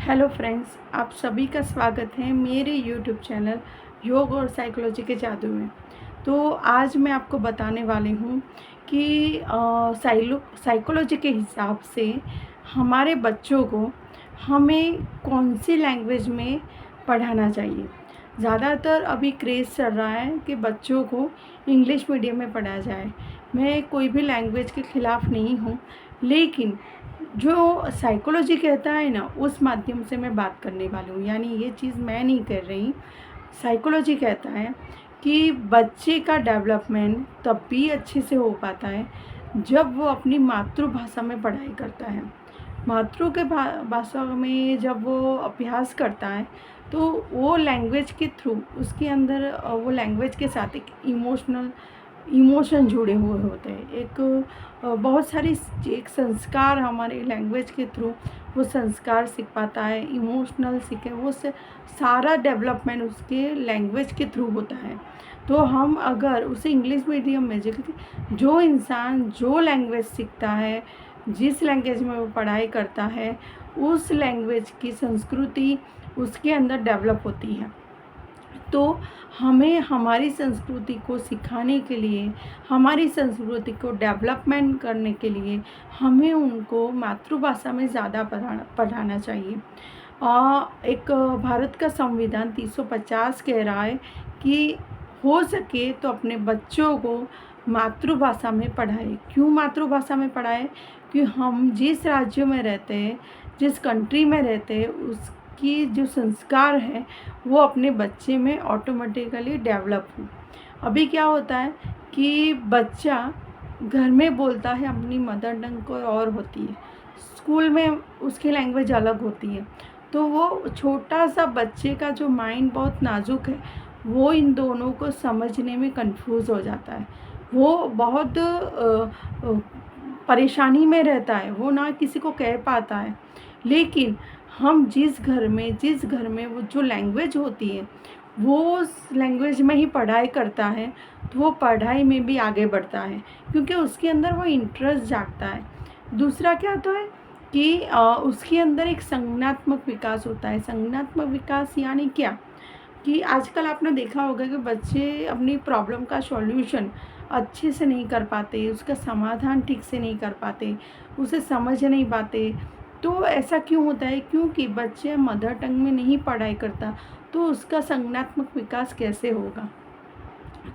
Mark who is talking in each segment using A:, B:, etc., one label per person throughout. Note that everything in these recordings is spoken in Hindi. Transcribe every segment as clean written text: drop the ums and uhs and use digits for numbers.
A: हेलो फ्रेंड्स, आप सभी का स्वागत है मेरे यूट्यूब चैनल योग और साइकोलॉजी के जादू में। तो आज मैं आपको बताने वाली हूँ कि साइकोलॉजी के हिसाब से हमारे बच्चों को हमें कौन सी लैंग्वेज में पढ़ाना चाहिए। ज़्यादातर अभी क्रेज़ चल रहा है कि बच्चों को इंग्लिश मीडियम में पढ़ाया जाए। मैं कोई भी लैंग्वेज के ख़िलाफ़ नहीं हूँ, लेकिन जो साइकोलॉजी कहता है ना, उस माध्यम से मैं बात करने वाली हूँ। यानी ये चीज़ मैं नहीं कर रही, साइकोलॉजी कहता है कि बच्चे का डेवलपमेंट तब भी अच्छे से हो पाता है जब वो अपनी मातृभाषा में पढ़ाई करता है। मातृ के भाषा में जब वो अभ्यास करता है तो वो लैंग्वेज के थ्रू उसके अंदर वो लैंग्वेज के साथ एक इमोशन जुड़े हुए होते हैं। बहुत सारी एक संस्कार हमारे लैंग्वेज के थ्रू वो संस्कार सीख पाता है, इमोशनल सीखे वो से सारा डेवलपमेंट उसके लैंग्वेज के थ्रू होता है। तो हम अगर उसे इंग्लिश मीडियम में जो इंसान जो लैंग्वेज सीखता है, जिस लैंग्वेज में वो पढ़ाई करता है, उस लैंग्वेज की संस्कृति उसके अंदर डेवलप होती है। तो हमें हमारी संस्कृति को सिखाने के लिए, हमारी संस्कृति को डेवलपमेंट करने के लिए हमें उनको मातृभाषा में ज़्यादा पढ़ाना चाहिए। एक भारत का संविधान 350 कह रहा है कि हो सके तो अपने बच्चों को मातृभाषा में पढ़ाएं। क्यों मातृभाषा में पढ़ाएं? कि हम जिस राज्य में रहते हैं, जिस कंट्री में रहते हैं, उसकी जो संस्कार है वो अपने बच्चे में ऑटोमेटिकली डेवलप हो। अभी क्या होता है कि बच्चा घर में बोलता है अपनी मदर टंग को और होती है, स्कूल में उसकी लैंग्वेज अलग होती है। तो वो छोटा सा बच्चे का जो माइंड बहुत नाजुक है, वो इन दोनों को समझने में कंफ्यूज हो जाता है। वो बहुत परेशानी में रहता है, वो ना किसी को कह पाता है। लेकिन हम जिस घर में वो जो लैंग्वेज होती है, वो उस लैंग्वेज में ही पढ़ाई करता है, तो वो पढ़ाई में भी आगे बढ़ता है, क्योंकि उसके अंदर वो इंटरेस्ट जागता है। दूसरा क्या होता है कि उसके अंदर एक संज्ञानात्मक विकास होता है। संज्ञानात्मक विकास यानी क्या कि आजकल आपने देखा होगा कि बच्चे अपनी प्रॉब्लम का सॉल्यूशन अच्छे से नहीं कर पाते, उसका समाधान ठीक से नहीं कर पाते, उसे समझ नहीं पाते। तो ऐसा क्यों होता है? क्योंकि बच्चे मदर टंग में नहीं पढ़ाई करता, तो उसका संज्ञानात्मक विकास कैसे होगा?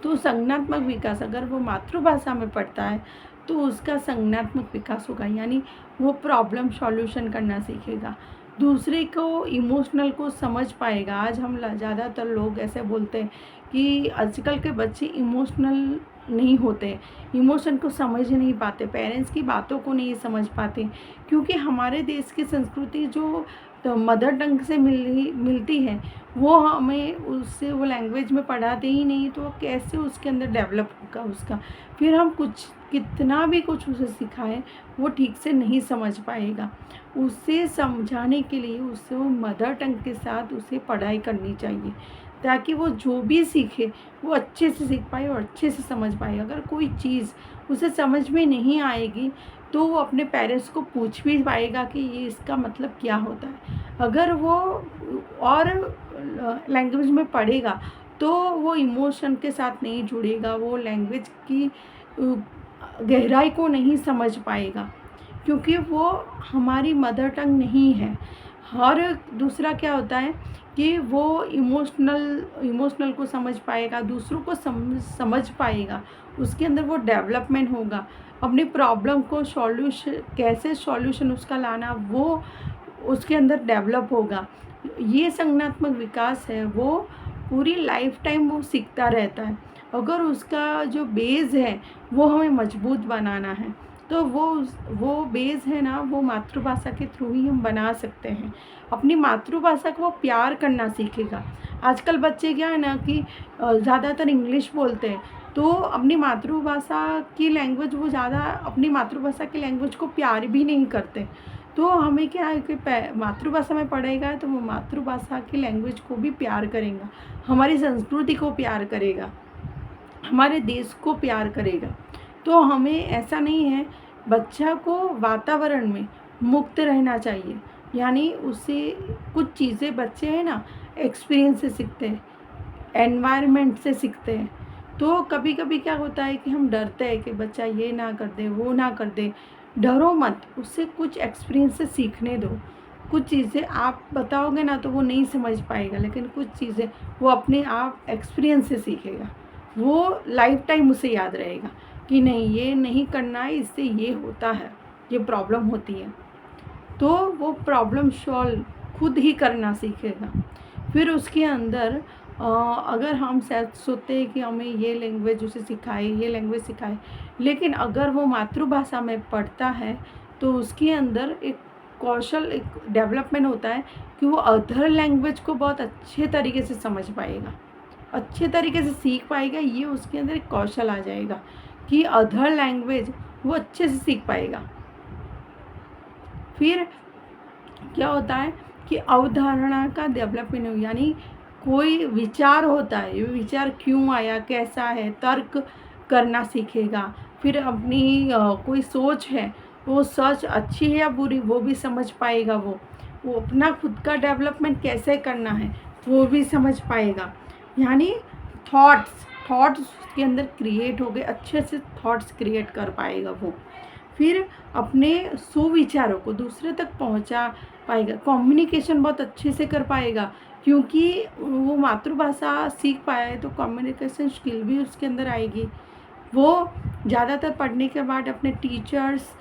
A: तो संज्ञानात्मक विकास अगर वो मातृभाषा में पढ़ता है तो उसका संज्ञानात्मक विकास होगा, यानी वो प्रॉब्लम सॉल्यूशन करना सीखेगा, दूसरे को इमोशनल को समझ पाएगा। आज हम ज़्यादातर लोग ऐसे बोलते हैं कि आजकल के बच्चे इमोशनल नहीं होते, इमोशन को समझ नहीं पाते, पेरेंट्स की बातों को नहीं समझ पाते, क्योंकि हमारे देश की संस्कृति जो तो मदर टंग से मिलती है, वो हमें उससे वो लैंग्वेज में पढ़ाते ही नहीं, तो कैसे उसके अंदर डेवलप होगा उसका। फिर हम कुछ कितना भी कुछ उसे सिखाएं, वो ठीक से नहीं समझ पाएगा। उसे समझाने के लिए उससे वो मदर टंग के साथ उसे पढ़ाई करनी चाहिए, ताकि वो जो भी सीखे वो अच्छे से सीख पाए और अच्छे से समझ पाए। अगर कोई चीज़ उसे समझ में नहीं आएगी तो वो अपने पेरेंट्स को पूछ भी पाएगा कि ये इसका मतलब क्या होता है। अगर वो और लैंग्वेज में पढ़ेगा तो वो इमोशन के साथ नहीं जुड़ेगा, वो लैंग्वेज की गहराई को नहीं समझ पाएगा, क्योंकि वो हमारी मदर टंग नहीं है। और दूसरा क्या होता है कि वो इमोशनल को समझ पाएगा, दूसरों को समझ पाएगा, उसके अंदर वो डेवलपमेंट होगा, अपनी प्रॉब्लम को कैसे सॉल्यूशन उसका लाना, वो उसके अंदर डेवलप होगा। ये संज्ञानात्मक विकास है, वो पूरी लाइफ टाइम वो सीखता रहता है। अगर उसका जो बेस है वो हमें मजबूत बनाना है, तो वो बेस है ना, वो मातृभाषा के थ्रू ही हम बना सकते हैं। अपनी मातृभाषा को वो प्यार करना सीखेगा। आजकल बच्चे क्या है ना कि ज़्यादातर इंग्लिश बोलते हैं, तो अपनी मातृभाषा की लैंग्वेज वो ज़्यादा अपनी मातृभाषा की लैंग्वेज को प्यार भी नहीं करते। तो हमें क्या है कि मातृभाषा में पढ़ेगा तो वो मातृभाषा की लैंग्वेज को भी प्यार करेगा, हमारी संस्कृति को प्यार करेगा, हमारे देश को प्यार करेगा। तो हमें ऐसा नहीं है, बच्चा को वातावरण में मुक्त रहना चाहिए, यानी उससे कुछ चीज़ें बच्चे हैं ना एक्सपीरियंस से सीखते हैं, एनवायरनमेंट से सीखते हैं। तो कभी कभी क्या होता है कि हम डरते हैं कि बच्चा ये ना कर दे, वो ना कर दे। डरो मत, उससे कुछ एक्सपीरियंस से सीखने दो। कुछ चीज़ें आप बताओगे ना तो वो नहीं समझ पाएगा, लेकिन कुछ चीज़ें वो अपने आप एक्सपीरियंस से सीखेगा। वो लाइफ टाइम उसे याद रहेगा कि नहीं, ये नहीं करना है, इससे ये होता है, ये प्रॉब्लम होती है। तो वो प्रॉब्लम सॉल्व खुद ही करना सीखेगा। फिर उसके अंदर अगर हम शायद सोचते हैं कि हमें ये लैंग्वेज उसे सिखाए, ये लैंग्वेज सिखाए, लेकिन अगर वो मातृभाषा में पढ़ता है तो उसके अंदर एक कौशल, एक डेवलपमेंट होता है कि वो अदर लैंग्वेज को बहुत अच्छे तरीके से समझ पाएगा, अच्छे तरीके से सीख पाएगा। ये उसके अंदर एक कौशल आ जाएगा कि अदर लैंग्वेज वो अच्छे से सीख पाएगा। फिर क्या होता है कि अवधारणा का डेवलपमेंट हो, यानी कोई विचार होता है, ये विचार क्यों आया, कैसा है, तर्क करना सीखेगा। फिर अपनी कोई सोच है, वो सोच अच्छी है या बुरी वो भी समझ पाएगा। वो अपना खुद का डेवलपमेंट कैसे करना है वो भी समझ पाएगा। यानी थॉट्स थॉट्स के अंदर क्रिएट हो गए, अच्छे से थॉट्स क्रिएट कर पाएगा वो। फिर अपने सुविचारों को दूसरे तक पहुंचा पाएगा, कम्युनिकेशन बहुत अच्छे से कर पाएगा, क्योंकि वो मातृभाषा सीख पाया है तो कम्युनिकेशन स्किल भी उसके अंदर आएगी। वो ज़्यादातर पढ़ने के बाद अपने टीचर्स,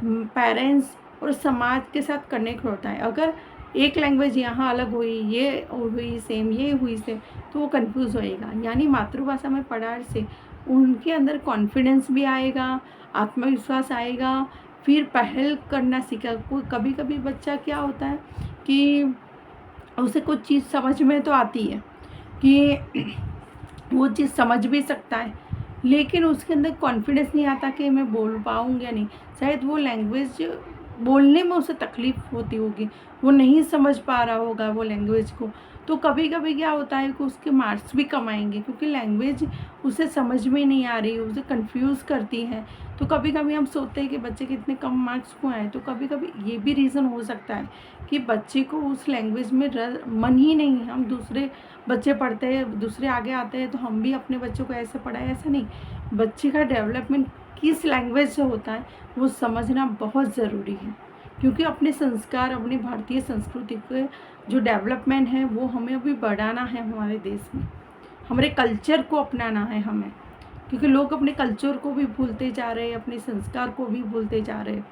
A: पेरेंट्स और समाज के साथ कनेक्ट होता है। अगर एक लैंग्वेज यहाँ अलग हुई, ये हुई सेम, ये हुई सेम, तो वो कंफ्यूज होएगा। यानी मातृभाषा में पढ़ाने से उनके अंदर कॉन्फिडेंस भी आएगा, आत्मविश्वास आएगा, फिर पहल करना सीखा। कोई कभी कभी बच्चा क्या होता है कि उसे कुछ चीज़ समझ में तो आती है कि वो चीज़ समझ भी सकता है, लेकिन उसके अंदर कॉन्फिडेंस नहीं आता कि मैं बोल पाऊँगी या नहीं। शायद वो लैंग्वेज बोलने में उसे तकलीफ़ होती होगी, वो नहीं समझ पा रहा होगा वो लैंग्वेज को। तो कभी कभी क्या होता है कि उसके मार्क्स भी कम आएंगे, क्योंकि लैंग्वेज उसे समझ में नहीं आ रही, उसे कंफ्यूज करती है। तो कभी कभी हम सोचते हैं कि बच्चे के इतने कम मार्क्स क्यों आए। तो कभी कभी ये भी रीज़न हो सकता है कि बच्चे को उस लैंग्वेज में मन ही नहीं है। हम दूसरे बच्चे पढ़ते हैं, दूसरे आगे आते हैं तो हम भी अपने बच्चों को ऐसे पढ़ाएं, ऐसा नहीं। बच्चे का डेवलपमेंट किस लैंग्वेज से होता है वो समझना बहुत ज़रूरी है, क्योंकि अपने संस्कार, अपनी भारतीय संस्कृति के जो डेवलपमेंट है वो हमें अभी बढ़ाना है। हमारे देश में हमारे कल्चर को अपनाना है हमें, क्योंकि लोग अपने कल्चर को भी भूलते जा रहे हैं, अपने संस्कार को भी भूलते जा रहे हैं।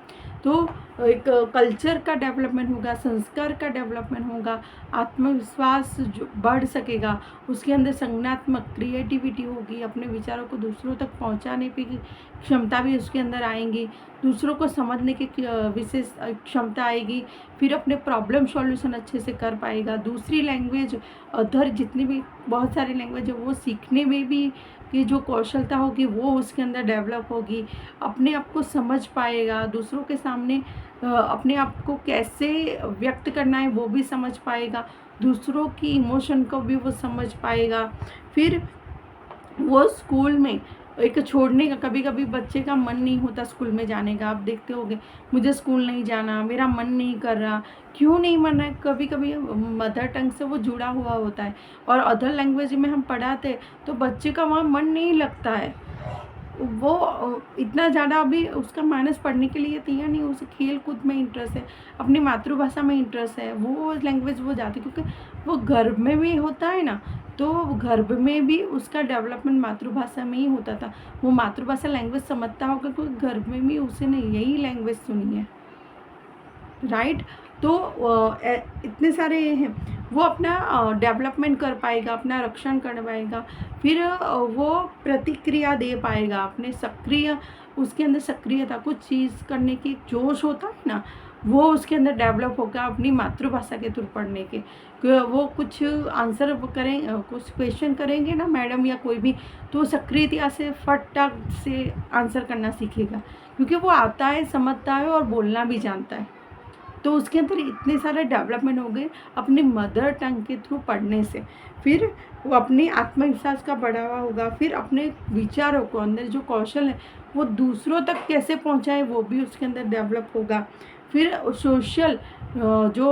A: तो एक कल्चर का डेवलपमेंट होगा, संस्कार का डेवलपमेंट होगा, आत्मविश्वास जो बढ़ सकेगा, उसके अंदर संज्ञानात्मक क्रिएटिविटी होगी, अपने विचारों को दूसरों तक पहुंचाने की क्षमता भी उसके अंदर आएंगी, दूसरों को समझने की विशेष क्षमता आएगी। फिर अपने प्रॉब्लम सॉल्यूशन अच्छे से कर पाएगा। दूसरी लैंग्वेज, अदर जितनी भी बहुत सारी लैंग्वेज है वो सीखने में भी की जो कौशलता होगी वो उसके अंदर डेवलप होगी। अपने आप को समझ पाएगा, दूसरों के सामने अपने आप को कैसे व्यक्त करना है वो भी समझ पाएगा, दूसरों की इमोशन को भी वो समझ पाएगा। फिर वो स्कूल में एक छोड़ने का, कभी कभी बच्चे का मन नहीं होता स्कूल में जाने का। आप देखते होंगे, मुझे स्कूल नहीं जाना, मेरा मन नहीं कर रहा। क्यों नहीं मन है? कभी कभी मदर टंग से वो जुड़ा हुआ होता है और अदर लैंग्वेज में हम पढ़ाते तो बच्चे का वहाँ मन नहीं लगता है। वो इतना ज़्यादा अभी उसका मानस पढ़ने के लिए तैयार नहीं, उसे खेल कूद में इंटरेस्ट है, अपनी मातृभाषा में इंटरेस्ट है, वो लैंग्वेज वो जाती, क्योंकि वो गर्भ में भी होता है ना। तो गर्भ में भी उसका डेवलपमेंट मातृभाषा में ही होता था। वो मातृभाषा लैंग्वेज समझता होगा क्योंकि गर्भ में भी उसे ने यही लैंग्वेज सुनी है, राइट। तो इतने सारे हैं, वो अपना डेवलपमेंट कर पाएगा, अपना रक्षण कर पाएगा। फिर वो प्रतिक्रिया दे पाएगा, अपने सक्रिय, उसके अंदर सक्रियता, कुछ चीज़ करने की जोश होता है ना, वो उसके अंदर डेवलप होगा अपनी मातृभाषा के थ्रू पढ़ने के। वो कुछ आंसर करें, कुछ क्वेश्चन करेंगे ना मैडम या कोई भी, तो सक्रियता से फटाक से आंसर करना सीखेगा, क्योंकि वो आता है, समझता है और बोलना भी जानता है। तो उसके अंदर इतने सारे डेवलपमेंट हो गए अपने मदर टंग के थ्रू पढ़ने से। फिर वो अपने आत्मविश्वास का बढ़ावा होगा। फिर अपने विचारों को, अंदर जो कौशल है वो दूसरों तक कैसे पहुंचाए वो भी उसके अंदर डेवलप होगा। फिर सोशल जो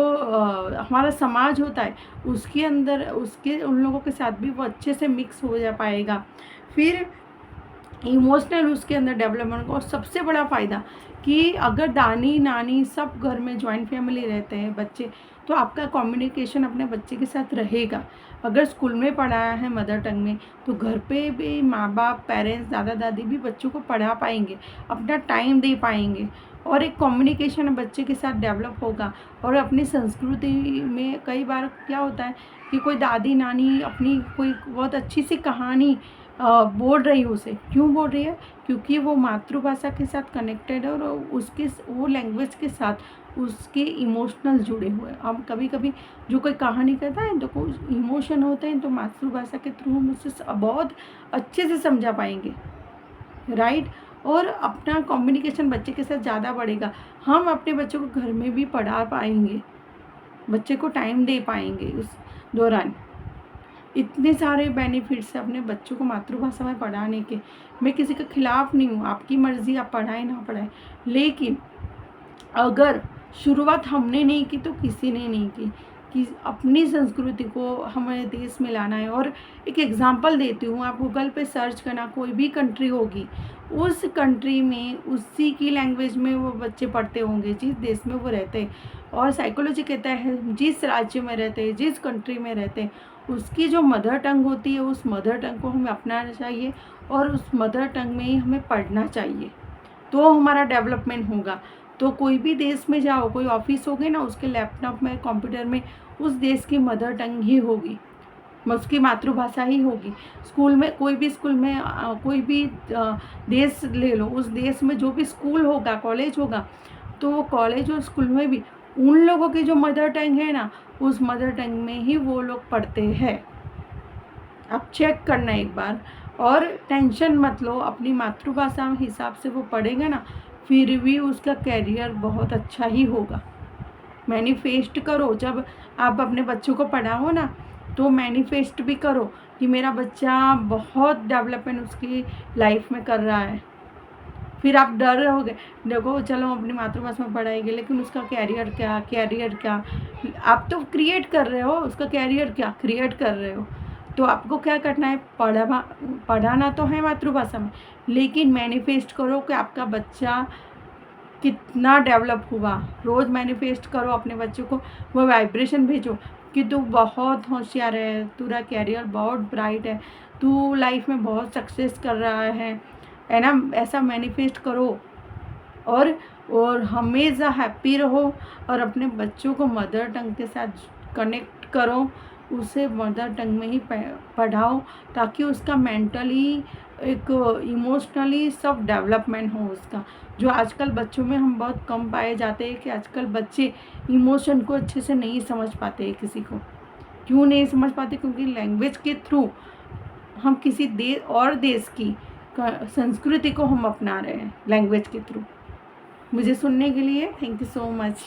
A: हमारा समाज होता है उसके अंदर उसके उन लोगों के साथ भी वो अच्छे से मिक्स हो जा पाएगा। फिर इमोशनल उसके अंदर डेवलपमेंट को। और सबसे बड़ा फ़ायदा कि अगर दानी नानी सब घर में जॉइंट फैमिली रहते हैं बच्चे, तो आपका कम्युनिकेशन अपने बच्चे के साथ रहेगा। अगर स्कूल में पढ़ाया है मदर टंग में, तो घर पे भी माँ बाप पेरेंट्स दादा दादी भी बच्चों को पढ़ा पाएंगे, अपना टाइम दे पाएंगे, और एक कम्युनिकेशन बच्चे के साथ डेवलप होगा। और अपनी संस्कृति में कई बार क्या होता है कि कोई दादी नानी अपनी कोई बहुत अच्छी सी कहानी बोल रही है उसे, क्यों बोल रही है? क्योंकि वो मातृभाषा के साथ कनेक्टेड है और उसके वो लैंग्वेज के साथ उसके इमोशनल जुड़े हुए हैं। अब कभी कभी जो कोई कहानी कहता है तो कोई इमोशन होते हैं, तो मातृभाषा के थ्रू हम उसे बहुत अच्छे से समझा पाएंगे, राइट। और अपना कम्युनिकेशन बच्चे के साथ ज़्यादा बढ़ेगा। हम अपने बच्चों को घर में भी पढ़ा पाएंगे, बच्चे को टाइम दे पाएंगे उस दौरान। इतने सारे बेनिफिट्स हैं अपने बच्चों को मातृभाषा में पढ़ाने के। मैं किसी के खिलाफ नहीं हूँ, आपकी मर्ज़ी, आप पढ़ाएं ना पढ़ाएं, लेकिन अगर शुरुआत हमने नहीं की तो किसी ने नहीं की, कि अपनी संस्कृति को हमारे देश में लाना है। और एक एग्जांपल देती हूँ, आप गूगल पे सर्च करना, कोई भी कंट्री होगी, उस कंट्री में उसी की लैंग्वेज में वो बच्चे पढ़ते होंगे जिस देश में वो रहते हैं। और साइकोलॉजी कहता है जिस राज्य में रहते हैं, जिस कंट्री में रहते हैं, उसकी जो मदर टंग होती है उस मदर टंग को हमें अपनाना चाहिए और उस मदर टंग में ही हमें पढ़ना चाहिए, तो हमारा डेवलपमेंट होगा। तो कोई भी देश में जाओ, कोई ऑफिस होगी ना, उसके लैपटॉप में कंप्यूटर में उस देश की मदर टंग ही होगी, उसकी मातृभाषा ही होगी। स्कूल में कोई भी स्कूल में कोई भी देश ले लो, उस देश में जो भी स्कूल होगा कॉलेज होगा, तो वो कॉलेज और स्कूल में भी उन लोगों की जो मदर टंग है ना, उस मदर टंग में ही वो लोग पढ़ते हैं। आप चेक करना एक बार, और टेंशन मत लो, अपनी मातृभाषा के हिसाब से वो पढ़ेगा ना, फिर भी उसका कैरियर बहुत अच्छा ही होगा। मैनिफेस्ट करो, जब आप अपने बच्चों को पढ़ाओ ना, तो मैनिफेस्ट भी करो कि मेरा बच्चा बहुत डेवलपमेंट उसकी लाइफ में कर रहा है। फिर आप डर रहोगे, देखो चलो अपनी मातृभाषा में पढ़ाएंगे, लेकिन उसका कैरियर क्या, कैरियर क्या, आप तो क्रिएट कर रहे हो, उसका कैरियर क्या क्रिएट कर रहे हो। तो आपको क्या करना है, पढ़ाना तो है मातृभाषा में, लेकिन मैनिफेस्ट करो कि आपका बच्चा कितना डेवलप हुआ। रोज़ मैनिफेस्ट करो अपने बच्चों को, वो वाइब्रेशन भेजो कि तू बहुत होशियार है, तेरा कैरियर बहुत ब्राइट है, तू लाइफ में बहुत सक्सेस कर रहा है ना। ऐसा मैनिफेस्ट करो, और हमेशा हैप्पी रहो, और अपने बच्चों को मदर टंग के साथ कनेक्ट करो, उसे मदर टंग में ही पढ़ाओ, ताकि उसका मेंटली एक इमोशनली सब डेवलपमेंट हो उसका। जो आजकल बच्चों में हम बहुत कम पाए जाते हैं कि आजकल बच्चे इमोशन को अच्छे से नहीं समझ पाते हैं किसी को। क्यों नहीं समझ पाते? क्योंकि लैंग्वेज के थ्रू हम किसी देश की संस्कृति को हम अपना रहे हैं लैंग्वेज के थ्रू। मुझे सुनने के लिए थैंक यू सो मच।